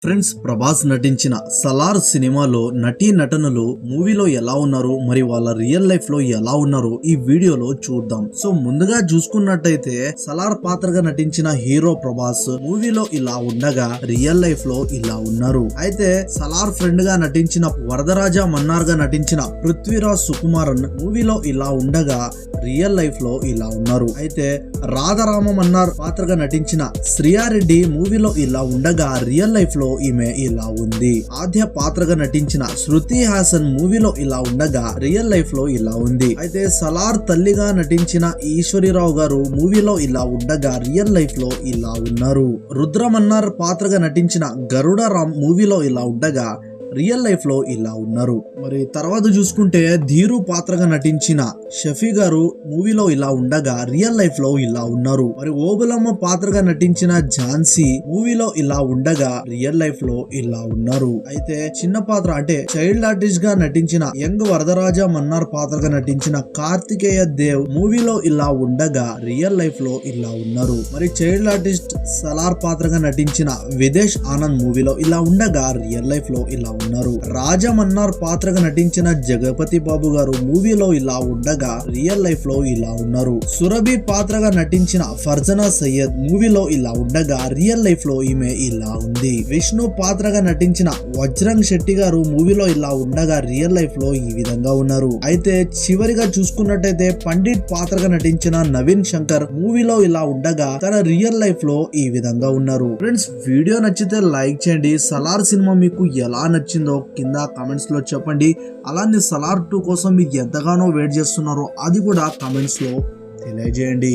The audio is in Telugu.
ఫ్రెండ్స్, ప్రభాస్ నటించిన సలార్ సినిమాలో నటీ నటనలు మూవీలో ఎలా ఉన్నారు, మరి వాళ్ళ రియల్ లైఫ్ లో ఎలా ఉన్నారు ఈ వీడియోలో చూద్దాం. సో ముందుగా చూసుకున్నట్టయితే సలార్ పాత్రగా నటించిన హీరో ప్రభాస్ మూవీలో ఇలా ఉండగా రియల్ లైఫ్ లో ఇలా ఉన్నారు. అయితే సలార్ ఫ్రెండ్ గా నటించిన వరదరాజ మన్నార్ గా నటించిన పృథ్వీరాజ్ సుకుమారన్ మూవీలో ఇలా ఉండగా రియల్ లైఫ్ లో ఇలా ఉన్నారు. అయితే రాధారామ మన్నార్ పాత్రగా నటించిన శ్రియారెడ్డి మూవీలో ఇలా ఉండగా రియల్ లైఫ్ లో ఈమె ఇలా ఉంది. ఆద్య పాత్రగా నటించిన శృతి హాసన్ మూవీలో ఇలా ఉండగా రియల్ లైఫ్ లో ఇలా ఉంది. అయితే సలార్ తల్లిగా నటించిన ఈశ్వరీరావు గారు మూవీలో ఇలా ఉండగా రియల్ లైఫ్ లో ఇలా ఉన్నారు. రుద్రమన్నార్ పాత్రగా నటించిన గరుడ రామ్ మూవీలో ఇలా ఉండగా రియల్ లైఫ్ లో ఇలా ఉన్నారు. మరి తర్వాత చూసుకుంటే ధీరు పాత్రగా నటించిన షఫీ గారు మూవీలో ఇలా ఉండగా రియల్ లైఫ్ లో ఇలా ఉన్నారు. మరి ఓబులమ్మ పాత్రగా నటించిన ఝాన్సీ మూవీలో ఇలా ఉండగా రియల్ లైఫ్ లో ఇలా ఉన్నారు. అయితే చిన్న పాత్ర అంటే చైల్డ్ ఆర్టిస్ట్ గా నటించిన యంగ్ వరదరాజ మన్నార్ పాత్రగా నటించిన కార్తికేయ దేవ్ మూవీలో ఇలా ఉండగా రియల్ లైఫ్ లో ఇలా ఉన్నారు. మరి చైల్డ్ ఆర్టిస్ట్ సలార్ పాత్రగా నటించిన విదేశ్ ఆనంద్ మూవీలో ఇలా ఉండగా రియల్ లైఫ్ లో ఇలా ఉన్నారు. రాజమన్నార్ పాత్రగా నటించిన జగపతి బాబు గారు మూవీలో ఇలా ఉండగా రియల్ లైఫ్ లో ఇలా ఉన్నారు. సురభి పాత్రగా నటించిన ఫర్జనా సయ్యద్ మూవీలో ఇలా ఉండగా రియల్ లైఫ్ లో ఈమె ఇలా ఉంది. విష్ణు పాత్రగా నటించిన వజ్రంగ్ శెట్టి గారు మూవీలో ఇలా ఉండగా రియల్ లైఫ్ లో ఈ విధంగా ఉన్నారు. అయితే చివరిగా చూసుకున్నట్టయితే పండిట్ పాత్రగా నటించిన నవీన్ శంకర్ మూవీలో ఇలా ఉండగా తన రియల్ లైఫ్ లో ఈ విధంగా ఉన్నారు. ఫ్రెండ్స్, వీడియో నచ్చితే లైక్ చేయండి. సలార్ సినిమా మీకు ఎలా నచ్చిందో కింద కామెంట్స్ లో చెప్పండి. అలానే సలార్ 2 కోసం మీరు ఎంతగానో వెయిట్ చేస్తున్నారో అది కూడా కామెంట్స్ లో తెలియజేయండి.